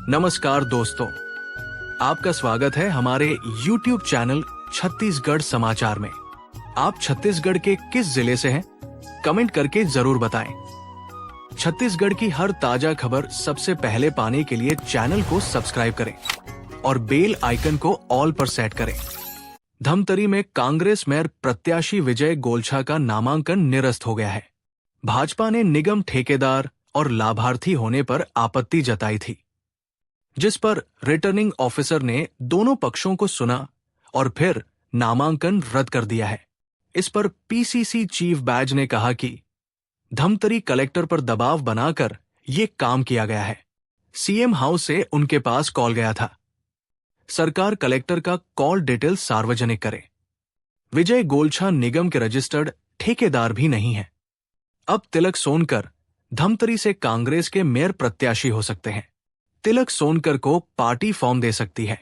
नमस्कार दोस्तों, आपका स्वागत है हमारे YouTube चैनल छत्तीसगढ़ समाचार में। आप छत्तीसगढ़ के किस जिले से हैं? कमेंट करके जरूर बताएं। छत्तीसगढ़ की हर ताजा खबर सबसे पहले पाने के लिए चैनल को सब्सक्राइब करें और बेल आइकन को ऑल पर सेट करें। धमतरी में कांग्रेस मेयर प्रत्याशी विजय गोलछा का नामांकन निरस्त हो गया है। भाजपा ने निगम ठेकेदार और लाभार्थी होने पर आपत्ति जताई थी, जिस पर रिटर्निंग ऑफिसर ने दोनों पक्षों को सुना और फिर नामांकन रद्द कर दिया है। इस पर पीसीसी चीफ बैज ने कहा कि धमतरी कलेक्टर पर दबाव बनाकर ये काम किया गया है। सीएम हाउस से उनके पास कॉल गया था। सरकार कलेक्टर का कॉल डिटेल सार्वजनिक करे। विजय गोलछा निगम के रजिस्टर्ड ठेकेदार भी नहीं है। अब तिलक सोनकर धमतरी से कांग्रेस के मेयर प्रत्याशी हो सकते हैं। तिलक सोनकर को पार्टी फॉर्म दे सकती है।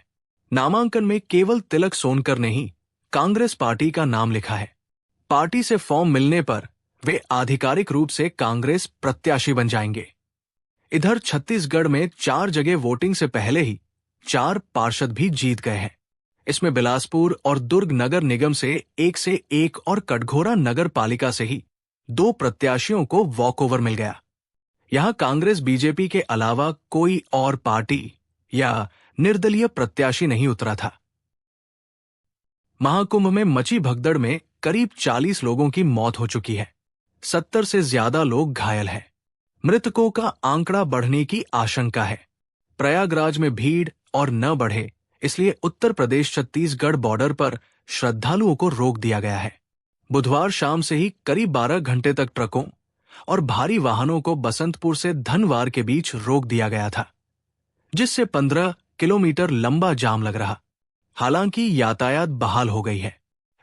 नामांकन में केवल तिलक सोनकर ने ही कांग्रेस पार्टी का नाम लिखा है। पार्टी से फॉर्म मिलने पर वे आधिकारिक रूप से कांग्रेस प्रत्याशी बन जाएंगे। इधर छत्तीसगढ़ में 4 जगह वोटिंग से पहले ही 4 पार्षद भी जीत गए हैं। इसमें बिलासपुर और दुर्ग नगर निगम से 1 और कटघोरा नगर पालिका से ही 2 प्रत्याशियों को वॉकओवर मिल गया। यहां कांग्रेस बीजेपी के अलावा कोई और पार्टी या निर्दलीय प्रत्याशी नहीं उतरा था। महाकुंभ में मची भगदड़ में करीब 40 लोगों की मौत हो चुकी है। 70 से ज्यादा लोग घायल हैं। मृतकों का आंकड़ा बढ़ने की आशंका है। प्रयागराज में भीड़ और न बढ़े, इसलिए उत्तर प्रदेश छत्तीसगढ़ बॉर्डर पर श्रद्धालुओं को रोक दिया गया है। बुधवार शाम से ही करीब 12 घंटे तक ट्रकों और भारी वाहनों को बसंतपुर से धनवार के बीच रोक दिया गया था, जिससे 15 किलोमीटर लंबा जाम लग रहा। हालांकि यातायात बहाल हो गई है,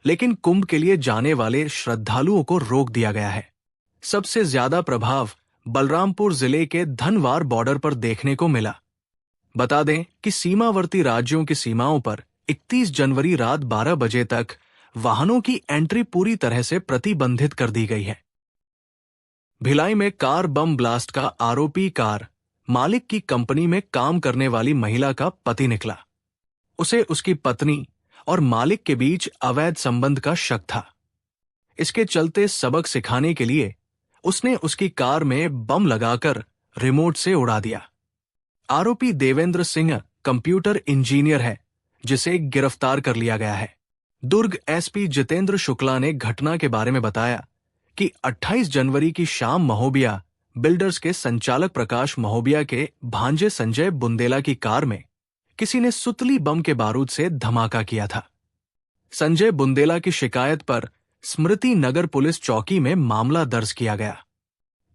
लेकिन कुंभ के लिए जाने वाले श्रद्धालुओं को रोक दिया गया है। सबसे ज्यादा प्रभाव बलरामपुर जिले के धनवार बॉर्डर पर देखने को मिला। बता दें कि सीमावर्ती राज्यों की सीमाओं पर 31 जनवरी रात 12 बजे तक वाहनों की एंट्री पूरी तरह से प्रतिबंधित कर दी गई है। भिलाई में कार बम ब्लास्ट का आरोपी कार मालिक की कंपनी में काम करने वाली महिला का पति निकला। उसे उसकी पत्नी और मालिक के बीच अवैध संबंध का शक था। इसके चलते सबक सिखाने के लिए उसने उसकी कार में बम लगाकर रिमोट से उड़ा दिया। आरोपी देवेंद्र सिंह कंप्यूटर इंजीनियर है, जिसे गिरफ्तार कर लिया गया है। दुर्ग एसपी जितेंद्र शुक्ला ने घटना के बारे में बताया कि 28 जनवरी की शाम महोबिया बिल्डर्स के संचालक प्रकाश महोबिया के भांजे संजय बुंदेला की कार में किसी ने सुतली बम के बारूद से धमाका किया था। संजय बुंदेला की शिकायत पर स्मृति नगर पुलिस चौकी में मामला दर्ज किया गया।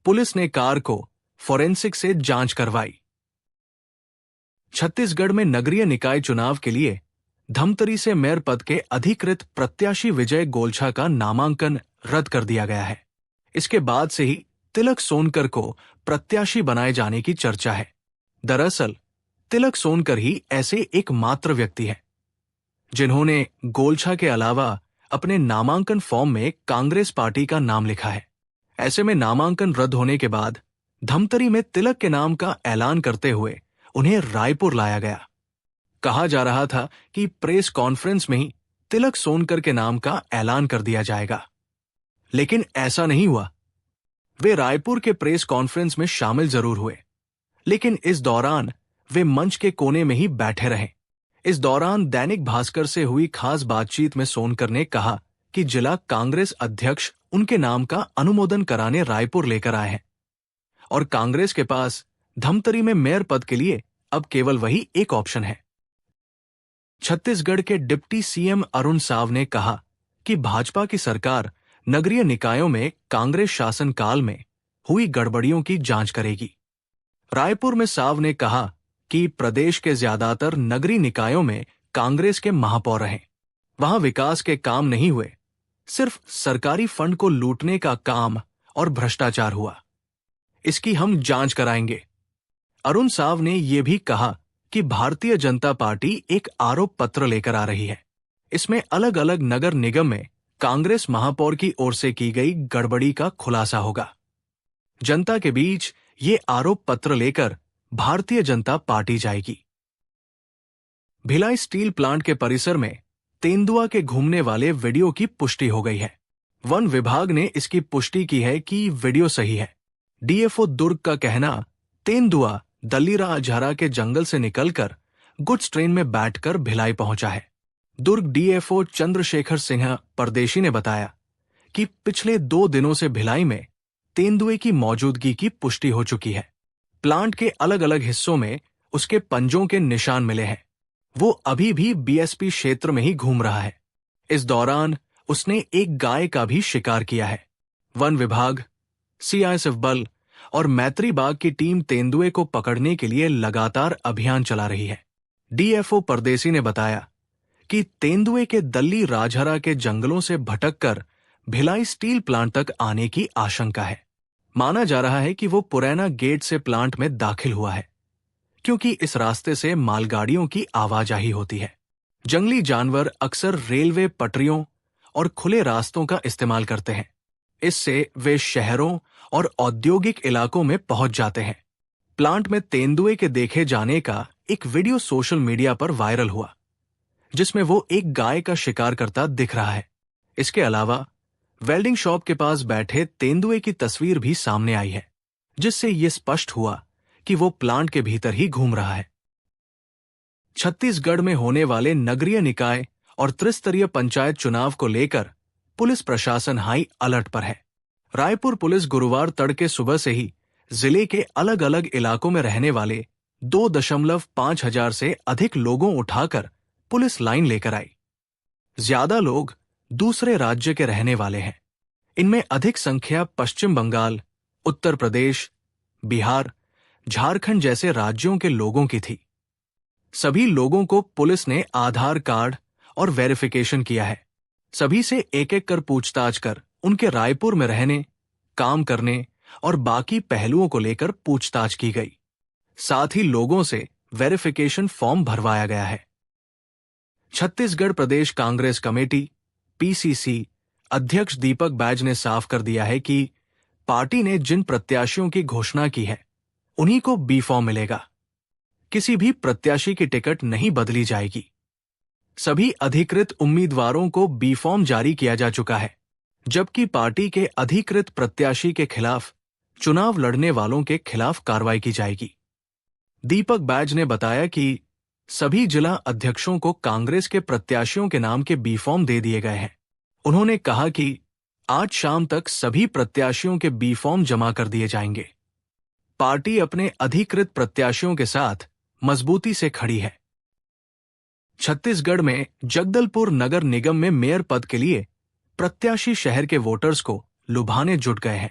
पुलिस ने कार को फोरेंसिक से जांच करवाई। छत्तीसगढ़ में नगरीय निकाय चुनाव के लिए धमतरी से मेयर पद के अधिकृत प्रत्याशी विजय गोलछा का नामांकन रद्द कर दिया गया है। इसके बाद से ही तिलक सोनकर को प्रत्याशी बनाए जाने की चर्चा है। दरअसल तिलक सोनकर ही ऐसे एकमात्र व्यक्ति हैं जिन्होंने गोलछा के अलावा अपने नामांकन फॉर्म में कांग्रेस पार्टी का नाम लिखा है। ऐसे में नामांकन रद्द होने के बाद धमतरी में तिलक के नाम का ऐलान करते हुए उन्हें रायपुर लाया गया। कहा जा रहा था कि प्रेस कॉन्फ्रेंस में ही तिलक सोनकर के नाम का ऐलान कर दिया जाएगा, लेकिन ऐसा नहीं हुआ। वे रायपुर के प्रेस कॉन्फ्रेंस में शामिल जरूर हुए, लेकिन इस दौरान वे मंच के कोने में ही बैठे रहे। इस दौरान दैनिक भास्कर से हुई खास बातचीत में सोनकर ने कहा कि जिला कांग्रेस अध्यक्ष उनके नाम का अनुमोदन कराने रायपुर लेकर आए हैं और कांग्रेस के पास धमतरी में मेयर पद के लिए अब केवल वही एक ऑप्शन है। छत्तीसगढ़ के डिप्टी सीएम अरुण साव ने कहा कि भाजपा की सरकार नगरीय निकायों में कांग्रेस शासन काल में हुई गड़बड़ियों की जांच करेगी। रायपुर में साव ने कहा कि प्रदेश के ज्यादातर नगरीय निकायों में कांग्रेस के महापौर रहे। वहां विकास के काम नहीं हुए, सिर्फ सरकारी फंड को लूटने का काम और भ्रष्टाचार हुआ। इसकी हम जांच कराएंगे। अरुण साव ने यह भी कहा कि भारतीय जनता पार्टी एक आरोप पत्र लेकर आ रही है। इसमें अलग अलग नगर निगम में कांग्रेस महापौर की ओर से की गई गड़बड़ी का खुलासा होगा। जनता के बीच ये आरोप पत्र लेकर भारतीय जनता पार्टी जाएगी। भिलाई स्टील प्लांट के परिसर में तेंदुआ के घूमने वाले वीडियो की पुष्टि हो गई है। वन विभाग ने इसकी पुष्टि की है कि वीडियो सही है। डीएफओ दुर्ग का कहना, तेंदुआ दल्लीराजहरा के जंगल से निकलकर गुड्स ट्रेन में बैठकर भिलाई पहुंचा है। दुर्ग डीएफओ चंद्रशेखर सिन्हा परदेशी ने बताया कि पिछले 2 दिनों से भिलाई में तेंदुए की मौजूदगी की पुष्टि हो चुकी है। प्लांट के अलग अलग हिस्सों में उसके पंजों के निशान मिले हैं। वो अभी भी बीएसपी क्षेत्र में ही घूम रहा है। इस दौरान उसने एक गाय का भी शिकार किया है। वन विभाग, सीआईएसएफ बल और मैत्री बाग की टीम तेंदुए को पकड़ने के लिए लगातार अभियान चला रही है। डीएफओ परदेसी ने बताया कि तेंदुए के दल्लीराजहरा के जंगलों से भटककर भिलाई स्टील प्लांट तक आने की आशंका है। माना जा रहा है कि वो पुरैना गेट से प्लांट में दाखिल हुआ है, क्योंकि इस रास्ते से मालगाड़ियों की आवाजाही होती है। जंगली जानवर अक्सर रेलवे पटरियों और खुले रास्तों का इस्तेमाल करते हैं। इससे वे शहरों और औद्योगिक इलाकों में पहुंच जाते हैं। प्लांट में तेंदुए के देखे जाने का एक वीडियो सोशल मीडिया पर वायरल हुआ, जिसमें वो एक गाय का शिकार करता दिख रहा है। इसके अलावा वेल्डिंग शॉप के पास बैठे तेंदुए की तस्वीर भी सामने आई है, जिससे ये स्पष्ट हुआ कि वो प्लांट के भीतर ही घूम रहा है। छत्तीसगढ़ में होने वाले नगरीय निकाय और त्रिस्तरीय पंचायत चुनाव को लेकर पुलिस प्रशासन हाई अलर्ट पर है। रायपुर पुलिस गुरुवार तड़के सुबह से ही जिले के अलग अलग इलाकों में रहने वाले 2.5 हजार से अधिक लोगों उठाकर पुलिस लाइन लेकर आई। ज्यादा लोग दूसरे राज्य के रहने वाले हैं। इनमें अधिक संख्या पश्चिम बंगाल, उत्तर प्रदेश, बिहार, झारखंड जैसे राज्यों के लोगों की थी। सभी लोगों को पुलिस ने आधार कार्ड और वेरिफिकेशन किया है। सभी से एक एक कर पूछताछ कर उनके रायपुर में रहने, काम करने और बाकी पहलुओं को लेकर पूछताछ की गई। साथ ही लोगों से वेरिफिकेशन फॉर्म भरवाया गया है। छत्तीसगढ़ प्रदेश कांग्रेस कमेटी पीसीसी अध्यक्ष दीपक बैज ने साफ कर दिया है कि पार्टी ने जिन प्रत्याशियों की घोषणा की है, उन्हीं को बी फॉर्म मिलेगा। किसी भी प्रत्याशी की टिकट नहीं बदली जाएगी। सभी अधिकृत उम्मीदवारों को बी फॉर्म जारी किया जा चुका है, जबकि पार्टी के अधिकृत प्रत्याशी के खिलाफ चुनाव लड़ने वालों के खिलाफ कार्रवाई की जाएगी। दीपक बैज ने बताया कि सभी जिला अध्यक्षों को कांग्रेस के प्रत्याशियों के नाम के बी फॉर्म दे दिए गए हैं। उन्होंने कहा कि आज शाम तक सभी प्रत्याशियों के बी फॉर्म जमा कर दिए जाएंगे। पार्टी अपने अधिकृत प्रत्याशियों के साथ मजबूती से खड़ी है। छत्तीसगढ़ में जगदलपुर नगर निगम में मेयर पद के लिए प्रत्याशी शहर के वोटर्स को लुभाने जुट गए हैं।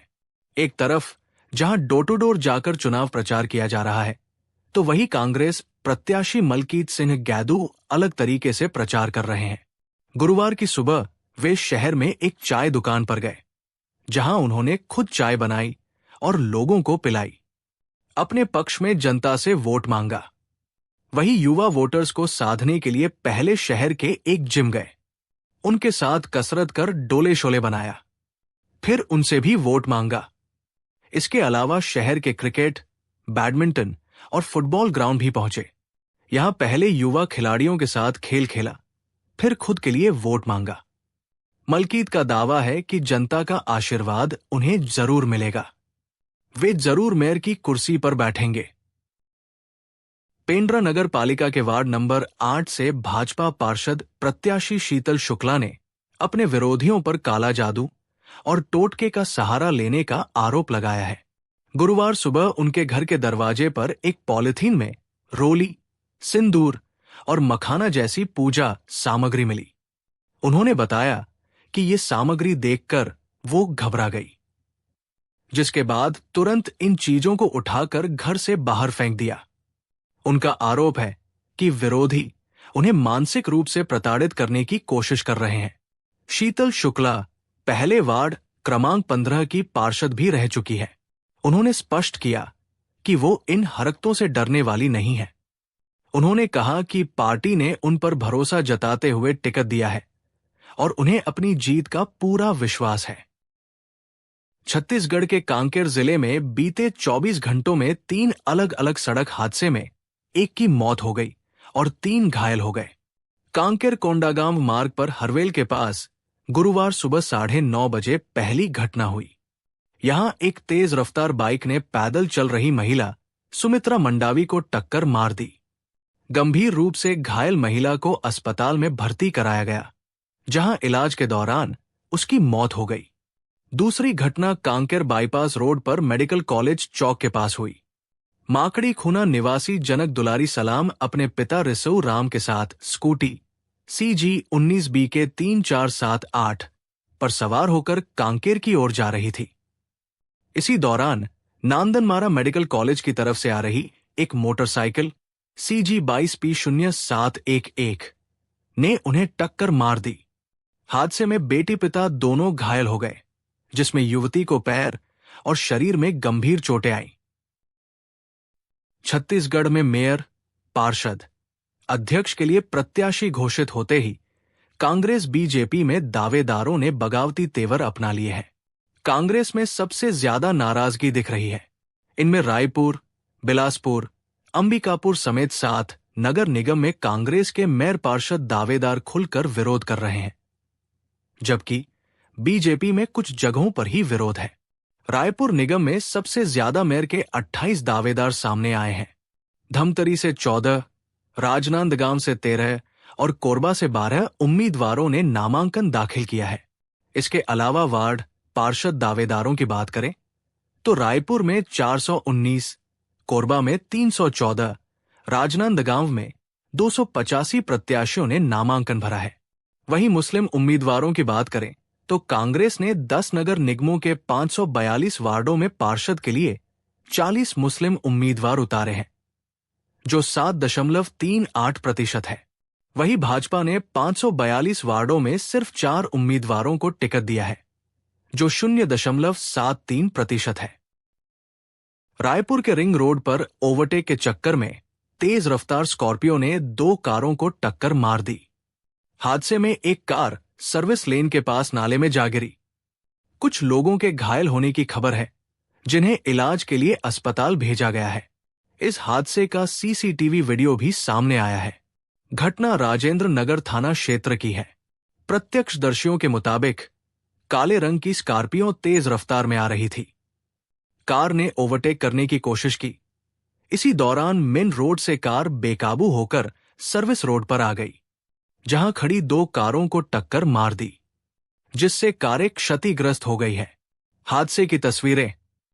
एक तरफ जहां डोर टू डोर जाकर चुनाव प्रचार किया जा रहा है, तो वही कांग्रेस प्रत्याशी मलकीत सिंह गैदू अलग तरीके से प्रचार कर रहे हैं। गुरुवार की सुबह वे शहर में एक चाय दुकान पर गए, जहां उन्होंने खुद चाय बनाई और लोगों को पिलाई। अपने पक्ष में जनता से वोट मांगा। वही युवा वोटर्स को साधने के लिए पहले शहर के एक जिम गए, उनके साथ कसरत कर डोले शोले बनाया, फिर उनसे भी वोट मांगा। इसके अलावा शहर के क्रिकेट, बैडमिंटन और फुटबॉल ग्राउंड भी पहुंचे। यहां पहले युवा खिलाड़ियों के साथ खेल खेला, फिर खुद के लिए वोट मांगा। मलकीत का दावा है कि जनता का आशीर्वाद उन्हें जरूर मिलेगा। वे जरूर मेयर की कुर्सी पर बैठेंगे। पेंड्रा नगर पालिका के वार्ड नंबर 8 से भाजपा पार्षद प्रत्याशी शीतल शुक्ला ने अपने विरोधियों पर काला जादू और टोटके का सहारा लेने का आरोप लगाया है। गुरुवार सुबह उनके घर के दरवाजे पर एक पॉलिथीन में रोली, सिंदूर और मखाना जैसी पूजा सामग्री मिली। उन्होंने बताया कि ये सामग्री देखकर वो घबरा गई, जिसके बाद तुरंत इन चीजों को उठाकर घर से बाहर फेंक दिया। उनका आरोप है कि विरोधी उन्हें मानसिक रूप से प्रताड़ित करने की कोशिश कर रहे हैं। शीतल शुक्ला पहले वार्ड क्रमांक 15 की पार्षद भी रह चुकी है। उन्होंने स्पष्ट किया कि वो इन हरकतों से डरने वाली नहीं है। उन्होंने कहा कि पार्टी ने उन पर भरोसा जताते हुए टिकट दिया है और उन्हें अपनी जीत का पूरा विश्वास है। छत्तीसगढ़ के कांकेर जिले में बीते 24 घंटों में 3 अलग अलग सड़क हादसे में एक की मौत हो गई और 3 घायल हो गए। कांकेर कोंडागांव मार्ग पर हरवेल के पास गुरुवार सुबह 9:30 बजे पहली घटना हुई। यहां एक तेज रफ्तार बाइक ने पैदल चल रही महिला सुमित्रा मंडावी को टक्कर मार दी। गंभीर रूप से घायल महिला को अस्पताल में भर्ती कराया गया, जहां इलाज के दौरान उसकी मौत हो गई। दूसरी घटना कांकेर बाईपास रोड पर मेडिकल कॉलेज चौक के पास हुई। माकड़ी खूना निवासी जनक दुलारी सलाम अपने पिता रिसऊ राम के साथ स्कूटी CG19B के 3478 पर सवार होकर कांकेर की ओर जा रही थी। इसी दौरान नांदनमारा मेडिकल कॉलेज की तरफ से आ रही एक मोटरसाइकिल CG22P0711 ने उन्हें टक्कर मार दी। हादसे में बेटी पिता दोनों घायल हो गए, जिसमें युवती को पैर और शरीर में गंभीर चोटें आईं। छत्तीसगढ़ में मेयर, पार्षद, अध्यक्ष के लिए प्रत्याशी घोषित होते ही कांग्रेस बीजेपी में दावेदारों ने बगावती तेवर अपना लिए हैं। कांग्रेस में सबसे ज्यादा नाराजगी दिख रही है। इनमें रायपुर, बिलासपुर, अंबिकापुर समेत 7 नगर निगम में कांग्रेस के मेयर पार्षद दावेदार खुलकर विरोध कर रहे हैं, जबकि बीजेपी में कुछ जगहों पर ही विरोध है। रायपुर निगम में सबसे ज्यादा मेयर के 28 दावेदार सामने आए हैं। धमतरी से 14, राजनांदगांव से 13 और कोरबा से 12 उम्मीदवारों ने नामांकन दाखिल किया है। इसके अलावा वार्ड पार्षद दावेदारों की बात करें तो रायपुर में 419, कोरबा में 314, राजनांदगांव में 285 प्रत्याशियों ने नामांकन भरा है। वहीं मुस्लिम उम्मीदवारों की बात करें तो कांग्रेस ने 10 नगर निगमों के 542 वार्डों में पार्षद के लिए 40 मुस्लिम उम्मीदवार उतारे हैं, जो 7.38% है। वहीं भाजपा ने 542 वार्डों में सिर्फ 4 उम्मीदवारों को टिकट दिया है, जो 0.73% है। रायपुर के रिंग रोड पर ओवरटेक के चक्कर में तेज रफ्तार स्कॉर्पियो ने 2 कारों को टक्कर मार दी। हादसे में एक कार सर्विस लेन के पास नाले में जा गिरी। कुछ लोगों के घायल होने की खबर है, जिन्हें इलाज के लिए अस्पताल भेजा गया है। इस हादसे का CCTV वीडियो भी सामने आया है। घटना राजेंद्र नगर थाना क्षेत्र की है। प्रत्यक्षदर्शियों के मुताबिक काले रंग की स्कॉर्पियो तेज रफ्तार में आ रही थी। कार ने ओवरटेक करने की कोशिश की। इसी दौरान मेन रोड से कार बेकाबू होकर सर्विस रोड पर आ गई, जहां खड़ी 2 कारों को टक्कर मार दी, जिससे कारें क्षतिग्रस्त हो गई है। हादसे की तस्वीरें